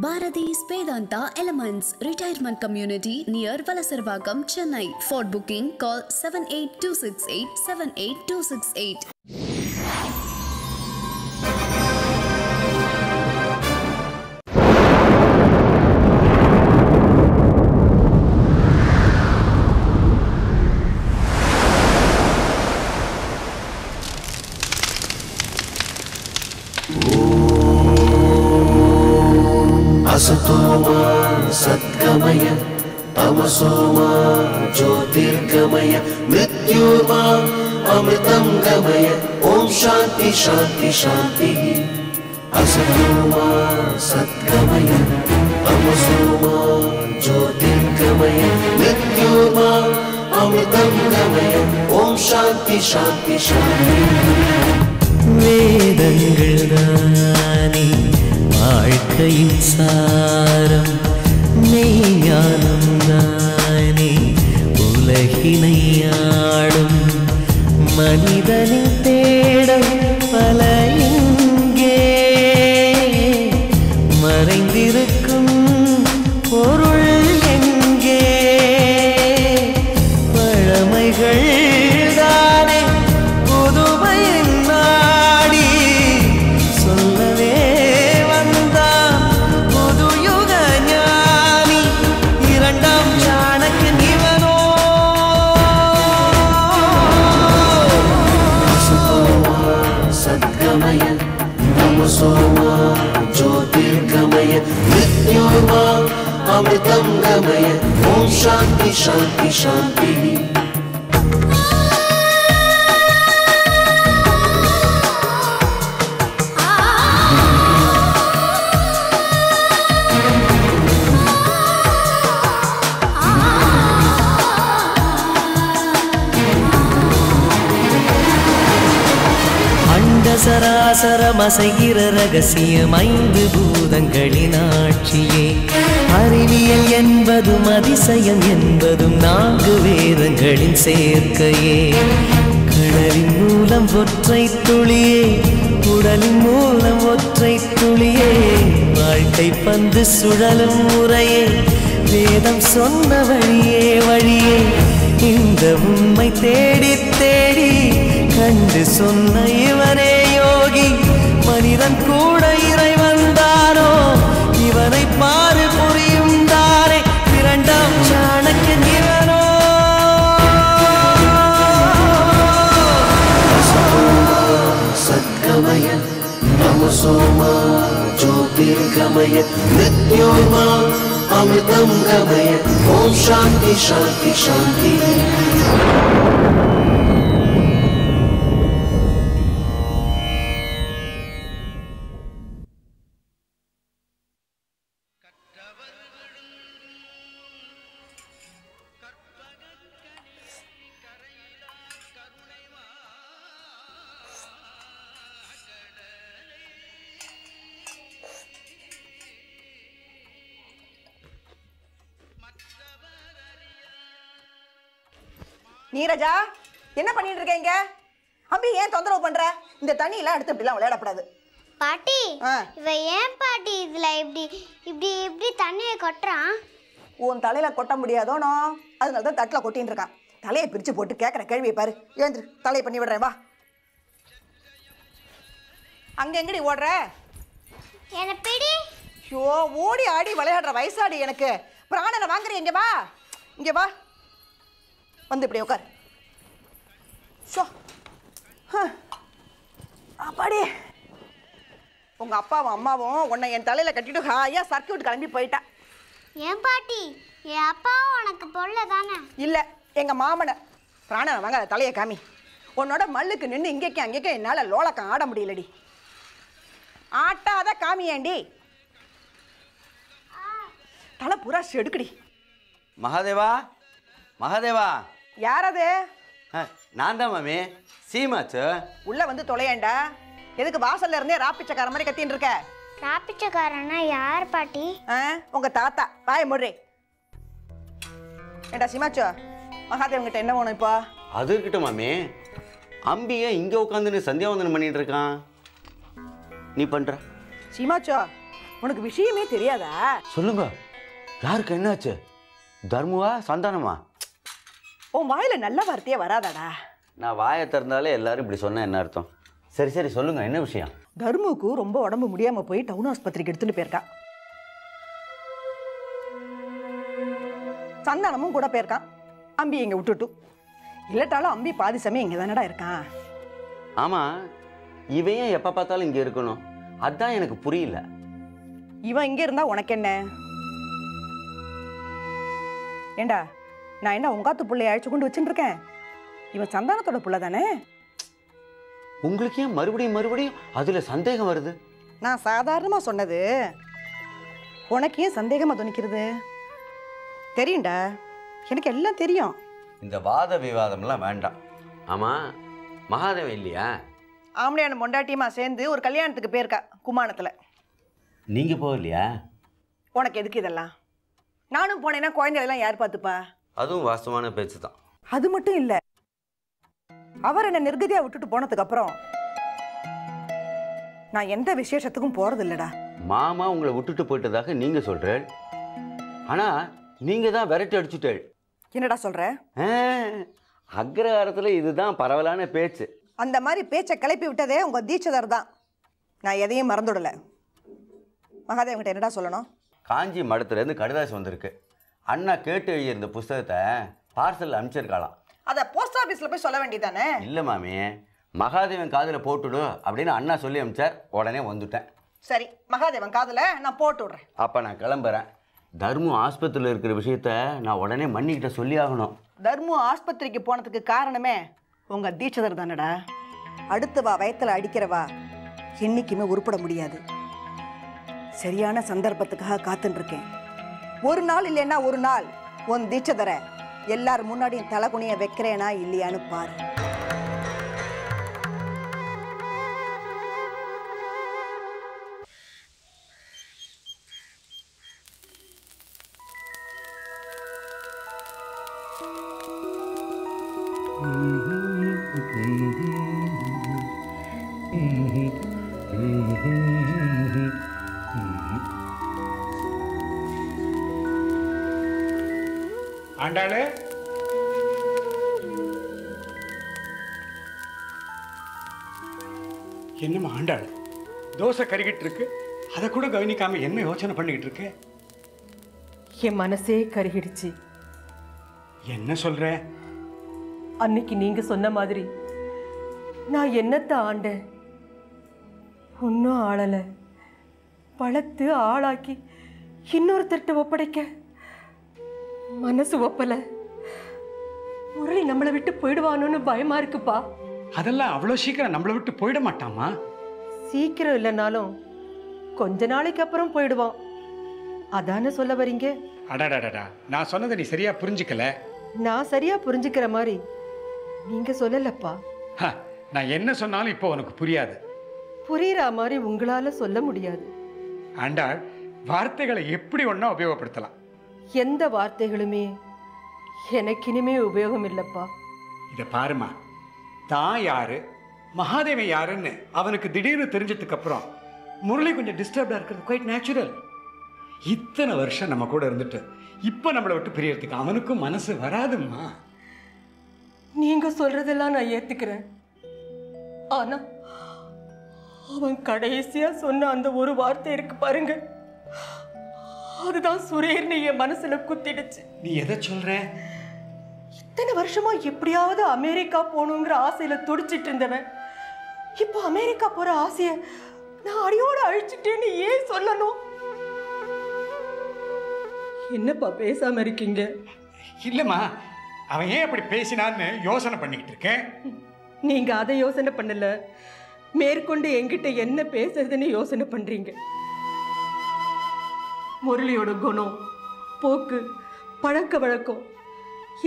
Bharati's Vedanta Elements Retirement Community near Valasarvagam, Chennai. For booking, call 78268 78268. असतोमा सद्गमय तमसोमा ज्योतिर्गमय मृत्योर्मा अमृतं गमय ओम शांति शांति शांति असतोमा सद्गमय तमसोमा ज्योतिर्गमय मृत्योर्मा अमृतं गमय ओम शांति शांति शांति वेदंगल दानी வாழ்க்கையின் சாரம் மெய்ஞானம் தானே உலகினை ஆடும் மனிதனின் தேடம் பல இங்கே மறைந்திருக்கும் பொருள் எங்கே பழமைகள் தானே புதுமையின் நாடி சொல்லவே तमसोमा ज्योतिर्गमय मृत्योर्मा अमृतं गमय ओम शांति शांति शांति சராசரமசைகிற ரகசியம் ஐந்து பூதங்களின் ஆட்சியே அறிவியல் என்பதும் அதிசயம் என்பதும் நான்கு வேதங்களின் சேர்க்கையே கடலின் மூலம் ஒற்றை துளியே உடலின் மூலம் ஒற்றை துளியே வாழ்க்கை பந்து சுழலும் முறையே வேதம் சொன்ன வழியே வழியே இந்த உண்மை தேடி தேடி கண்டு சொன்ன இவனே யோகி மனிதன் கூட இறைவன் தானோ இவனை பாரு புரியும் தானே இரண்டாம் சாணக்கியன் இவனோ सद्गमय तमसोमा ज्योतिर्गमय मृत्योर्मा अमृतं गमय ओम शांति शांति शांति நீரஜா என்ன பண்ணிட்டு இருக்கீங்க? அம்பி ஏன் தொந்தரவு பண்ற? இந்த தண்ணி எல்லாம் எடுத்து இப்படி எல்லாம் விளையாடக்கூடாது. பாட்டி இவ ஏன் பாட்டி இதுல இப்படி இப்படி இப்படி தண்ணியை கொட்டுறான்? உன் தலையில கொட்ட முடியாதோனோ அதனால தான் தட்டில் கொட்டின்னு இருக்கான். தலையை பிரிச்சு போட்டு கேட்குற கேள்வியை பாரு. ஏந்திரு தலையை பண்ணி விடுறேன் வா. அங்க எங்கடி ஓடுற? என்ன பிடி. ஐயோ ஓடி ஆடி விளையாடுற வயசாடி எனக்கு. பிராணனை வாங்குறீ இங்க வா. இங்க வா. வந்து இப்படி உட்கார். ஷோ அப்பாடி உங்க அப்பாவும் அம்மாவும் உன்னை என் தலையில கட்டிட்டு ஹாயா சர்க்கியூட் கிளம்பி போயிட்டா. ஏன் பாட்டி என் அப்பாவும் உனக்கு பொல்ல தானே? இல்ல எங்க மாமனை. பிராணனை வாங்க தலையை காமி. உன்னோட மல்லுக்கு நின்று இங்கேக்கும் அங்கேக்கும் என்னால லோலக்கம் ஆட முடியலடி. ஆட்டாத காமியாண்டி. தலை பூரா செடுக்குடி. மகாதேவா மகாதேவா. யார் அது? நான் தான் மாமி சீமாச்சு. உள்ள வந்து தொலையேண்டா. எதுக்கு வாசல்ல இருந்தே ராப்பிச்சக்கார மாதிரி கத்தின்னு இருக்க? ராப்பிச்சக்காரனா யார் பாட்டி? உங்க தாத்தா. வாய முடுறே. ஏண்டா சீமாச்சோ மகாதேவன் கிட்ட என்ன வேணும் இப்போ? அது இருக்கட்டும் மாமி. அம்பியை இங்கே உட்காந்துன்னு சந்தியாவந்தனம் பண்ணிட்டு இருக்கான். நீ பண்ற? சீமாச்சோ உனக்கு விஷயமே தெரியாதா? சொல்லுங்க, யாருக்கு என்னாச்சு? தர்முவா சந்தானமா? உன் வாயில நல்ல வார்த்தையே வராதாடா? நான் வாயை திறந்தாலே எல்லாரும் இப்படி சொன்னா என்ன அர்த்தம்? சரி சரி சொல்லுங்க, என்ன விஷயம்? தர்முக்கு ரொம்ப உடம்பு முடியாம போய் டவுன் ஆஸ்பத்திரிக்கு எடுத்துட்டு போயிருக்கான். சந்தானமும் கூட போயிருக்கான். அம்பி இங்க விட்டுட்டு இல்லட்டாலும் அம்பி பாதி சமயம் இங்க தானடா இருக்கான். ஆமா, இவன் ஏன் எப்ப பார்த்தாலும் இங்க இருக்கணும்? அதான் எனக்கு புரியல. இவன் இங்க இருந்தா உனக்கு என்ன? ஏண்டா, நான் என்ன உங்காத்து பிள்ளைய அழைச்சு கொண்டு வச்சுட்டு இருக்கேன்? இவன் சந்தானத்தோட புள்ள தானே. உங்களுக்கு ஏன் மறுபடியும் மறுபடியும் அதுல சந்தேகம் வருது? நான் சாதாரணமா சொன்னது, உனக்கு ஏன் சந்தேகமா துணிக்கிறது? தெரியும்டா, எனக்கு எல்லாம் தெரியும். இந்த வாத விவாதம்லாம் வேண்டாம். ஆமா, மகாதேவன் இல்லையா? ஆம்பளையான மொண்டாட்டியமா சேர்ந்து ஒரு கல்யாணத்துக்கு போயிருக்கா குமானத்துல. நீங்க போகலையா? உனக்கு எதுக்கு இதெல்லாம்? நானும் போனேன்னா குழந்தைகளெல்லாம் யார் பார்த்துப்பா? அதுவும் வாஸ்தவமான பேச்சு தான். அது மட்டும் இல்ல, அவர் என்ன நிர்கதியா விட்டுட்டு போனதுக்கு அப்புறம் நான் எந்த விசேஷத்துக்கும் போறது இல்லடா. மாமா உங்களை விட்டுட்டு போயிட்டதாக நீங்க சொல்றேன், ஆனா நீங்க தான் விரட்டி அடிச்சுட்டேள். என்னடா சொல்ற? அக்ரஹாரத்துல இதுதான் பரவலான பேச்சு. அந்த மாதிரி பேச்சை கிளப்பி விட்டதே உங்க தீட்சிதர் தான். நான் எதையும் மறந்துடல. மகாதேவன் என்னடா சொல்லணும்? காஞ்சி மடத்துலேருந்து கடிதாசி வந்திருக்கு. அண்ணா கேட்டு எழுதியிருந்த புஸ்தகத்தை பார்சல் அனுப்பிச்சிருக்காளாம். அதை போஸ்ட் ஆஃபீஸில் போய் சொல்ல வேண்டியதானே? இல்லை மாமி, மகாதேவன் காதில் போட்டுடு அப்படின்னு அண்ணா சொல்லி அனுப்பிச்சார். உடனே வந்துட்டேன். சரி, மகாதேவன் காதில் நான் போட்டு விட்றேன். அப்போ நான் கிளம்புறேன். தர்மு ஆஸ்பத்திரியில் இருக்கிற விஷயத்த நான் உடனே மன்னிக்கிட்ட சொல்லி ஆகணும். தர்மு ஆஸ்பத்திரிக்கு போனதுக்கு காரணமே உங்க தீட்சிதர் தானடா. அடுத்தவா வயத்தில் அடிக்கிறவா என்னைக்குமே உருப்பட முடியாது. சரியான சந்தர்ப்பத்துக்காக காத்துட்டு இருக்கேன். ஒரு நாள் இல்லைன்னா ஒரு நாள் உன் தீட்சிதரை எல்லாரும் முன்னாடியும் தலை குனிய வைக்கிறேனா இல்லையான்னு பாரு. ஆண்டாளு, என்னம்மா ஆண்டாளு, தோசை கருகிட்டு இருக்கு, அதை கூட கவனிக்காம என்ன யோசனை பண்ணிக்கிட்டு இருக்கு? என் மனசே கருகிடுச்சு. என்ன சொல்ற? அன்னைக்கு நீங்க சொன்ன மாதிரி நான் என்னத்தை ஆண்டேன்? ஒன்றும் ஆளலை. வளர்த்து ஆளாக்கி இன்னொருத்தர்கிட்ட ஒப்படைக்க மனசு ஒப்பலை. முரளி நம்மளை விட்டு போயிடுவானோன்னு பயமா இருக்குப்பா. அதெல்லாம் அவ்வளோ சீக்கிரம் நம்மளை விட்டு போயிட மாட்டாமா? சீக்கிரம் இல்லைனாலும் கொஞ்ச நாளைக்கு அப்புறம் போயிடுவான். அதானே சொல்ல வரீங்க? அடாடாடா, நான் சொன்னதை நீ சரியா புரிஞ்சுக்கல. நான் சரியா புரிஞ்சுக்கிற மாதிரி நீங்க சொல்லலப்பா. நான் என்ன சொன்னாலும் இப்போ உனக்கு புரியாது. புரியுற மாதிரி உங்களால சொல்ல முடியாது. ஆண்டாள், வார்த்தைகளை எப்படி ஒன்றா உபயோகப்படுத்தலாம். எந்த வார்த்தைகளுமே எனக்கு இனிமே உபயோகம் இல்லைப்பா. இதை பாருமா, தான் யாரு மகாதேவன் யாருன்னு அவனுக்கு திடீர்னு தெரிஞ்சதுக்கு அப்புறம் முரளி கொஞ்சம் டிஸ்டர்ப்டா இருக்கிறது குவைட் நேச்சுரல். இத்தனை வருஷம் நம்ம கூட இருந்துட்டு இப்போ நம்மளை விட்டு பிரியறதுக்கு அவனுக்கும் மனசு வராதும்மா. நீங்க சொல்றதெல்லாம் நான் ஏத்துக்கிறேன். ஆனா அவன் கடைசியா சொன்ன அந்த ஒரு வார்த்தை இருக்கு பாருங்க, அதுதான் சுரேர்னு என் மனசுல குத்திடுச்சு. நீ எதை சொல்ற? இத்தனை வருஷமா எப்படியாவது அமெரிக்கா போகணுங்கிற ஆசையில துடிச்சிட்டு இருந்தவன் இப்போ அமெரிக்கா போற ஆசைய நான் அடியோட அழிச்சிட்டேன்னு ஏன் சொல்லணும்? என்னப்பா பேசாம இருக்கீங்க? இல்லம்மா, அவன் ஏன் அப்படி பேசினான்னு யோசனை பண்ணிக்கிட்டு இருக்கேன். நீங்க அதை யோசனை பண்ணல, மேற்கொண்டு என்கிட்ட என்ன பேசுறதுன்னு யோசனை பண்றீங்க. முரளியோட குணம், போக்கு, பழக்க வழக்கம்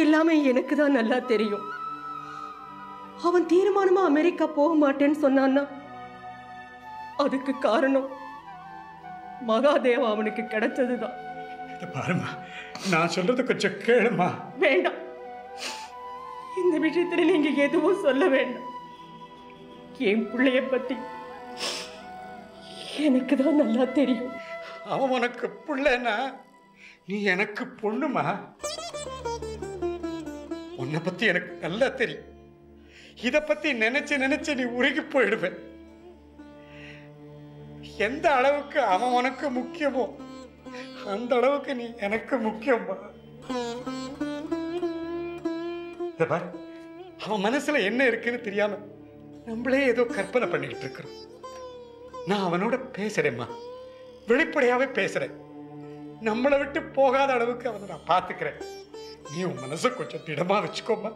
எல்லாமே எனக்கு தான் நல்லா தெரியும். அவன் தீர்மானமா அமெரிக்கா போக மாட்டேன்னு சொன்னான்னா அதுக்கு காரணம் மகாதேவன் அவனுக்கு கிடைச்சதுதான். பாருமா, நான் சொல்றது கொஞ்சம் கேளுமா. வேண்டாம், இந்த விஷயத்துல நீங்க எதுவும் சொல்ல வேண்டாம். என் பிள்ளைய பத்தி எனக்கு தான் நல்லா தெரியும். அவன் உனக்கு பிள்ளைன்னா நீ எனக்கு பொண்ணுமா. உன்னை பத்தி எனக்கு நல்லா தெரியும். இதை பத்தி நினைச்சு நினைச்சு நீ உருகி போயிடுவேன். எந்த அளவுக்கு அவன் உனக்கு முக்கியமோ அந்த அளவுக்கு நீ எனக்கு முக்கியமா. அவன் மனசுல என்ன இருக்குன்னு தெரியாம நம்மளே ஏதோ கற்பனை பண்ணிக்கிட்டு இருக்கிறோம். நான் அவனோட பேசுறேம்மா, வெளிப்படையாவே பேசுறேன். நம்மளை விட்டு போகாத அளவுக்கு அவனை நான் பார்த்துக்கிறேன். நீ உன் மனசை கொஞ்சம் திடமா வச்சுக்கோமா.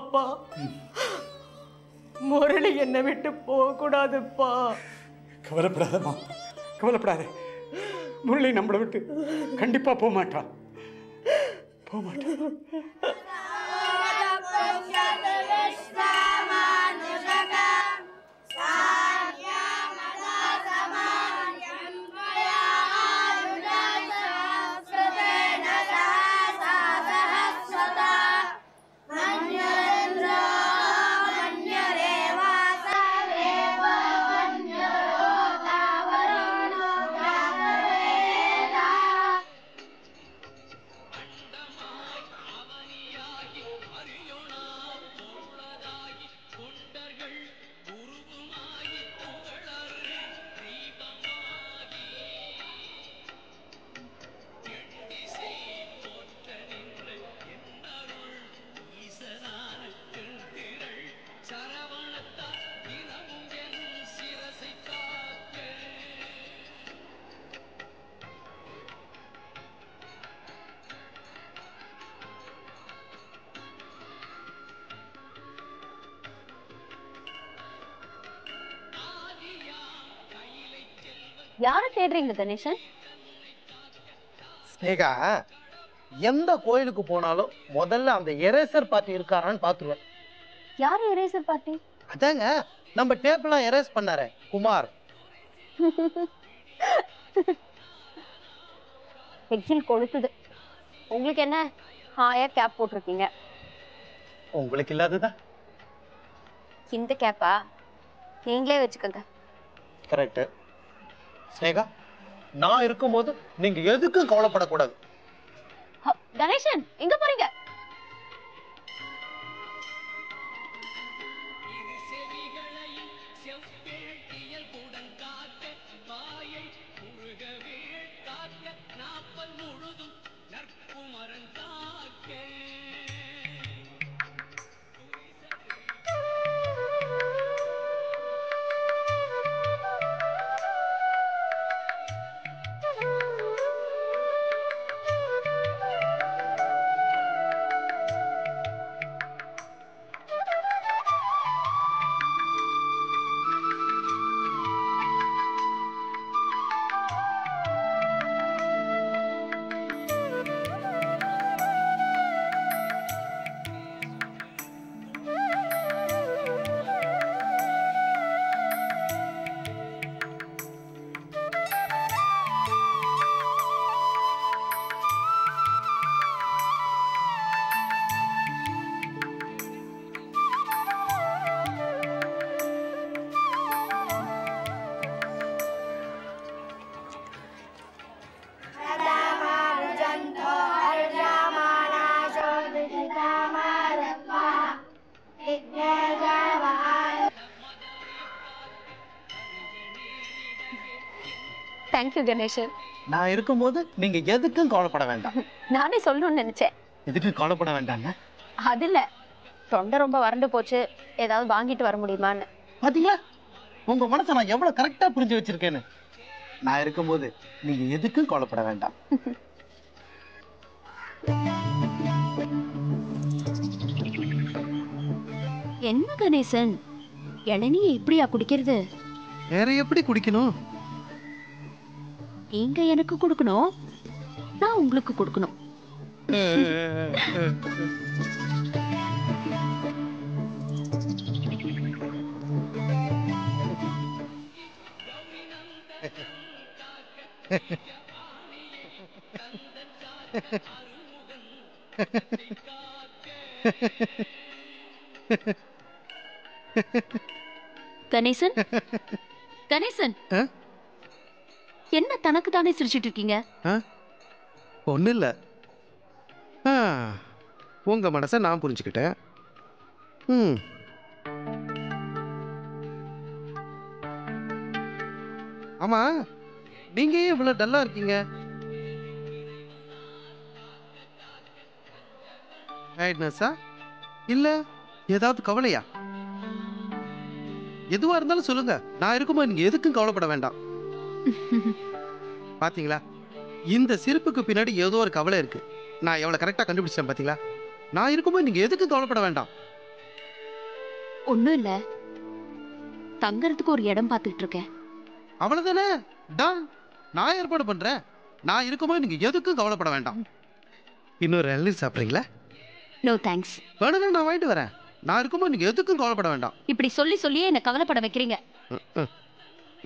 அப்பா, முரளி என்னை விட்டு போகக்கூடாதுப்பா. கவலைப்படாதம்மா, கவலைப்படாத. முரளி நம்மளை விட்டு கண்டிப்பா போக மாட்டான், போக மாட்டான். யார தேடுறீங்க கணேசன்? ஸ்னேகா, எந்த கோயிலுக்கு போனாலும் முதல்ல அந்த எரேசர் பார்ட்டி இருக்காரான்னு பாத்துருவேன். யாரு எரேசர் பார்ட்டி? அதாங்க நம்ம டேப்லாம் எரேஸ் பண்ணாரே குமார். எக்ஸில் கொளுத்துது. உங்களுக்கு என்ன, ஹாயா கேப் போட்டிருக்கீங்க. உங்களுக்கு இல்லாததா? இந்த கேப்பா நீங்களே வச்சுக்கோங்க. கரெக்ட். ஸ்னேகா, நான் இருக்கும்போது நீங்க எதுக்கும் கவலைப்படக்கூடாது. கணேசன், எங்க போறீங்க? தேங்க்யூ கணேசன். நான் இருக்கும்போது நீங்க எதுக்கும் கவலைப்பட வேண்டாம். நானே சொல்லணும்னு நினைச்சேன். எதுக்கும் கவலைப்பட வேண்டாங்க. அது இல்ல, தொண்டை ரொம்ப வறண்டு போச்சு, ஏதாவது வாங்கிட்டு வர முடியுமான்னு. பாத்தீங்களா, உங்க மனசை நான் எவ்வளவு கரெக்டா புரிஞ்சு வச்சிருக்கேன்னு. நான் இருக்கும்போது நீங்க எதுக்கும் கவலைப்பட வேண்டாம். என்ன கணேசன், இளநீயை இப்படியா குடிக்கிறது? வேற எப்படி குடிக்கணும்? நீங்க எனக்கு கொடுக்கணும், நான் உங்களுக்கு கொடுக்கணும். கணேசன், கணேசன், என்ன தனக்கு தானே சிரிச்சிட்டு இருக்கீங்க? ஒன்றும் இல்லை, உங்க மனசை நான் புரிஞ்சுக்கிட்டேன். ஆமா, நீங்க ஏன் இவ்வளவு டல்லா இருக்கீங்க? டயர்ட்னஸா இல்ல ஏதாவது கவலையா? எதுவா இருந்தாலும் சொல்லுங்க, நான் இருக்கும்போது நீங்க எதுக்கும் கவலைப்பட வேண்டாம். பாத்தீங்களா, இந்த சிரிப்புக்கு பின்னாடி ஏதோ ஒரு கவலை இருக்கு. நான் எவ்வளவு கரெக்டா கண்டுபிடிச்சேன் பாத்தீங்களா? நான் இருக்கும்போது நீங்க எதுக்கும் கவலைப்பட வேண்டாம். ஒண்ணும் இல்ல, தங்கறதுக்கு ஒரு இடம் பார்த்துட்டு இருக்கேன். அவ்வளவுதானே, நான் ஏற்பாடு பண்றேன். நான் இருக்கும்போது நீங்க எதுக்கும் கவலைப்பட வேண்டாம். இன்னொரு இளநீர் சாப்பிட்றீங்களா? No thanks. வேணும்னா நான் வாங்கிட்டு வரேன். நான் இருக்கும்போது நீங்க எதுக்கும் கவலைப்பட வேண்டாம். இப்படி சொல்லி சொல்லியே என்ன கவலைப்பட வைக்கிறீங்க.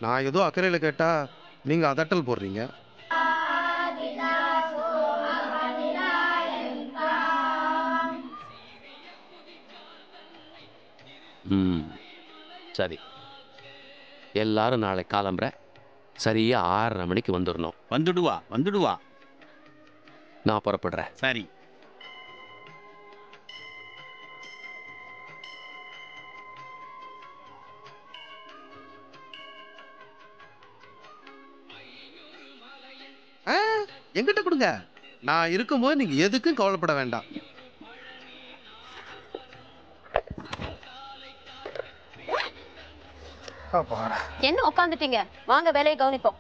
நான் ஏதோ அக்கறையில கேட்டா நீங்க அதட்டல் போடுறீங்க. சரி, எல்லாரும் நாளை காலம்புற சரியா 6:30 மணிக்கு வந்துடணும். வந்துடுவா. நான் புறப்படுறேன். சரி. என்கிட்ட கொடுங்க. நான் இருக்கும்போது நீங்க எதுக்கும் கவலைப்பட வேண்டாம். என்ன உட்காந்துட்டீங்க? வாங்க வேலையை கவனிப்போம்.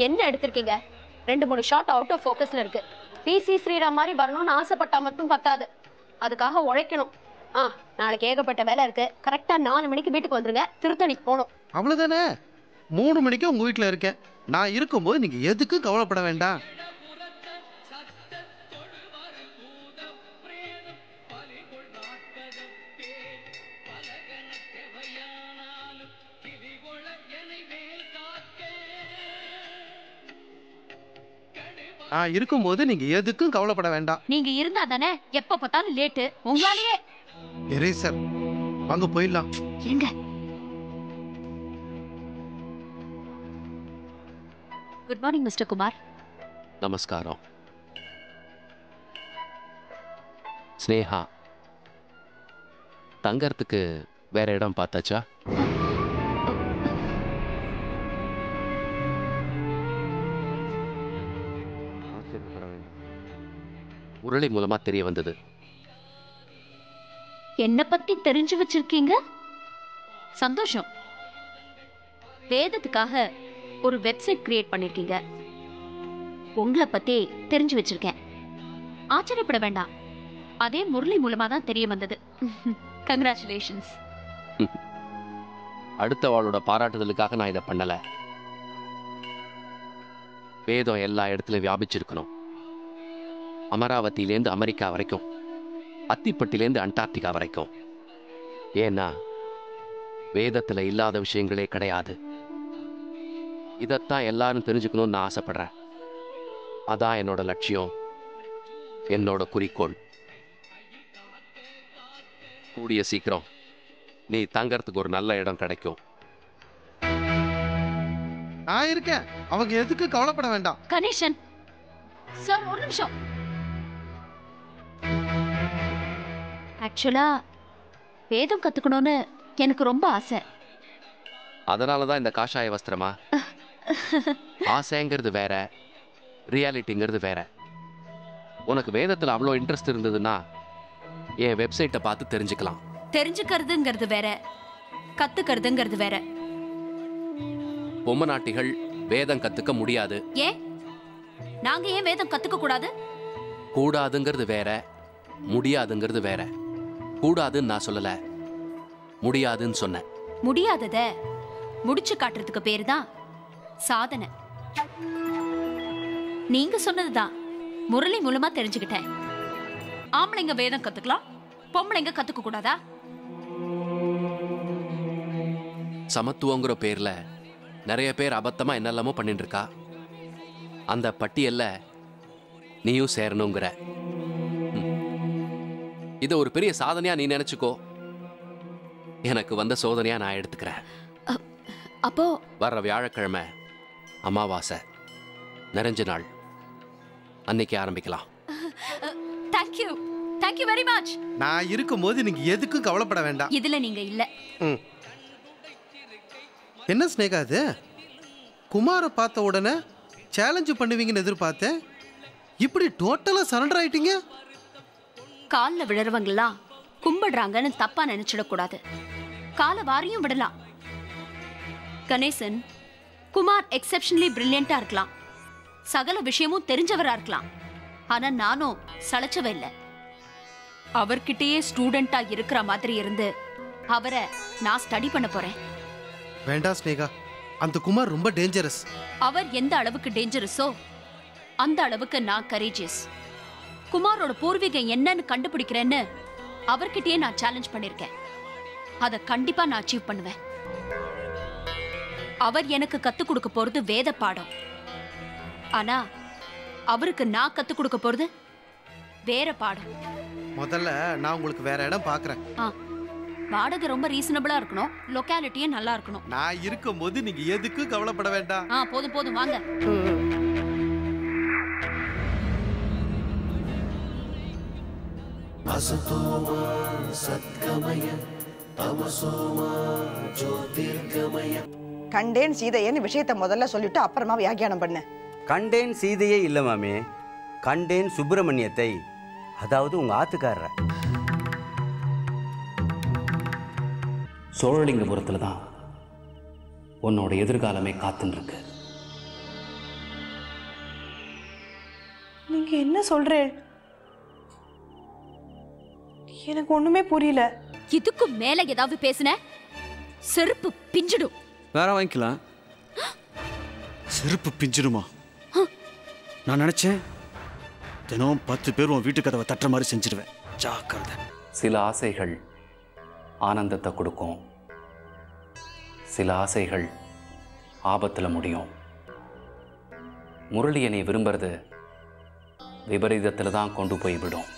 என்ன எடுத்திருக்கீங்க? 2-3 ஷாட் அவுட் ஆஃப் ஃபோக்கஸ்ல இருக்கு. பிசி ஸ்ரீராம் மாதிரி வரணும்னு ஆசைப்பட்டா மட்டும் பத்தாது, அதுக்காக உழைக்கணும். நாளைக்கு ஏகப்பட்ட வேலை இருக்கு. கரெக்டா 4 மணிக்கு வீட்டுக்கு வந்துருங்க. திருத்தணிக்கு போகணும். அவ்வளவுதானே, 3 மணிக்கு உங்க வீட்டுல இருக்கேன். நான் இருக்கும்போது நீங்க எதுக்கும் கவலைப்பட வேண்டாம். நான் இருக்கும்போது நீங்க எதுக்கும் கவலைப்பட வேண்டாம். நீங்க இருந்தா தானே எப்ப பார்த்தாலும் லேட்டு. உங்களாலேயே எரேசர் வாங்க போயிடலாம். எங்க? Good morning mister Kumar. நமஸ்காரம். ஸ்னேகா, தங்கறதுக்கு வேற இடம் பார்த்தாச்சா? முரளி மூலமா தெரிய வந்தது. என்ன பத்தி தெரிஞ்சு வச்சிருக்கீங்க? சந்தோஷம். வேதத்துக்காக ஒரு வெப்சைட் கிரியேட் பண்ணிருக்கீங்க. உங்களை பத்தி தெரிஞ்சு வச்சிருக்கேன். ஆச்சரியப்பட வேண்டாம், அதே முரளி மூலமா தான் தெரிய வந்தது. கங்க்ராச்சுலேஷன்ஸ். அடுத்தவாளோட பாராட்டுதலுக்காக நான் இதை பண்ணல. வேதம் எல்லா இடத்துலையும் வியாபிச்சிருக்கணும். அமராவதியிலேருந்து அமெரிக்கா வரைக்கும், அத்திப்பட்டிலேருந்து அண்டார்டிகா வரைக்கும். ஏன்னா வேதத்துல இல்லாத விஷயங்களே கிடையாது. இதைத்தான் எல்லாரும் தெரிஞ்சுக்கணும்னு நான் ஆசைப்படுறேன். அதான் என்னோட லட்சியம், என்னோட குறிக்கோள். கூடிய சீக்கிரம் நீ தங்கறதுக்கு ஒரு நல்ல இடம் கிடைக்கும். நான் இருக்கேன், அவங்க எதுக்கு கவலைப்பட வேண்டாம். கணேசன் சார், ஒரு நிமிஷம். ஆக்சுவலா வேதம் கத்துக்கணும்னு எனக்கு ரொம்ப ஆசை. அதனாலதான் இந்த காஷாய வஸ்திரமா? ஆசைங்கிறது வேற, ரியாலிட்டிங்கிறது வேற. உனக்கு வேதத்துல அவ்வளோ இன்ட்ரெஸ்ட் இருந்ததுன்னா என் வெப்சைட்டை பார்த்து தெரிஞ்சுக்கலாம். தெரிஞ்சுக்கிறதுங்கிறது வேற, கத்துக்கிறதுங்கிறது வேற. பொம்மை நாட்டிகள் வேதம் கத்துக்க முடியாது. ஏன் நாங்க ஏன் வேதம் கத்துக்க கூடாது? கூடாதுங்கிறது வேற, முடியாதுங்கிறது வேற. கூடாதுன்னு நான் சொல்லல, முடியாதுன்னு சொன்னேன். முடியாதத முடிச்சு காட்டுறதுக்கு பேரு தான் சாதனை. நீங்க சொன்னதுதான் முரளி மூலமா தெரிஞ்சுக்கிட்டேன். ஆம்பளைங்க வேதம் கத்துக்கலாம், பொம்பளைங்க கத்துக்க கூடாதா? சமத்துவங்கிற பேர்ல நிறைய பேர் அபத்தமா என்னெல்லாமோ பண்ணிட்டு இருக்கா. அந்த பட்டியல்ல நீயும் சேரணுங்கிற. இத ஒரு பெரிய சாதனையா நீ நினைச்சுக்கோ, எனக்கு வந்த சோதனையா நான் எடுத்துக்கிறேன். அப்போ வர்ற வியாழக்கிழமை அமாவாசை நிறைஞ்ச நாள், அன்னைக்கு ஆரம்பிக்கலாம். Thank you very much. நான் இருக்கும்போது நீங்க எதுக்கும் கவலைப்பட வேண்டாம். இதுல நீங்க இல்ல. என்ன ஸ்னேகா இது? குமாரை பார்த்த உடனே சேலஞ்சு பண்ணுவீங்கன்னு எதிர்பார்த்தேன். இப்படி டோட்டலா சரண்டர் ஆயிட்டீங்க. காலில் விழறவங்கலாம் கும்பிடுறாங்கன்னு தப்பா நினைச்சிடக்கூடாது. காலை வாரியும் விடலாம். கணேசன், குமார் எக்ஸெப்ஷனலி பிரில்லியண்டா இருக்கலாம், சகல விஷயமும் தெரிஞ்சவரா இருக்கலாம். ஆனா நானும் சளைச்சவ இல்லை. அவர்கிட்டயே ஸ்டூடெண்டா இருக்கிற மாதிரி இருந்து அவரை நான் ஸ்டடி பண்ண போறேன். வேண்டாம் ஸ்னேகா, அந்த குமார் ரொம்ப டேஞ்சரஸ். அவர் எந்த அளவுக்கு டேஞ்சரஸோ அந்த அளவுக்கு நான் கரேஜியஸ். குமாரோட பூர்வீகம் என்னன்னு கண்டுபிடிக்கிறேன்னு அவர்கிட்டயே நான் சேலஞ்ச் பண்ணிருக்கேன். அதை கண்டிப்பா நான் அச்சீவ் பண்ணுவேன். அவர் எனக்கு கத்துக் கொடுக்க போறது வேத பாடம். ஆனா அவருக்கு நான் கத்துக் கொடுக்க போறது வேற பாடம். முதல்ல நான் உங்களுக்கு வேற இடம் பாக்குறேன். வாடகை ரொம்ப ரீசனபிளா இருக்கணும், லொகாலிட்டியே நல்லா இருக்கணும். நான் இருக்கும் போது நீங்க எதுக்கும் கவலைப்பட வேண்டாம். போதும் போதும் வாங்க. असतोमा सद्गमय तमसोमा ज्योतिर्गमय. கண்டேன் சீதையன்னு விஷயத்தை முதல்ல சொல்லிட்டு அப்புறமா வியாக்கியானம் பண்ண. கண்டேன் சீதையே இல்லை மாமி, கண்டேன் சுப்பிரமணியத்தை, அதாவது உங்க ஆத்துக்காரரை. சோழலிங்கபுரத்தில் தான் உன்னோட எதிர்காலமே காத்துன்னு இருக்கு. நீங்க என்ன சொல்றேன்? எனக்கு ஒண்ணுமே புரியல. இதுக்கு மேல ஏதாவது பேசுன செருப்பு பிஞ்சிடும். வேற வாங்கிக்கலாம். செருப்பு பிஞ்சிடுமா? நான் நினைச்சேன் தினம் 10 பேர் உன் வீட்டு கதவை தட்டுற மாதிரி செஞ்சிருவேன். ஜாக்கிரதை. சில ஆசைகள் ஆனந்தத்தை கொடுக்கும், சில ஆசைகள் ஆபத்தில் முடியும். முரளியை நீ விரும்புறது விபரீதத்தில் தான் கொண்டு போய் விடும்.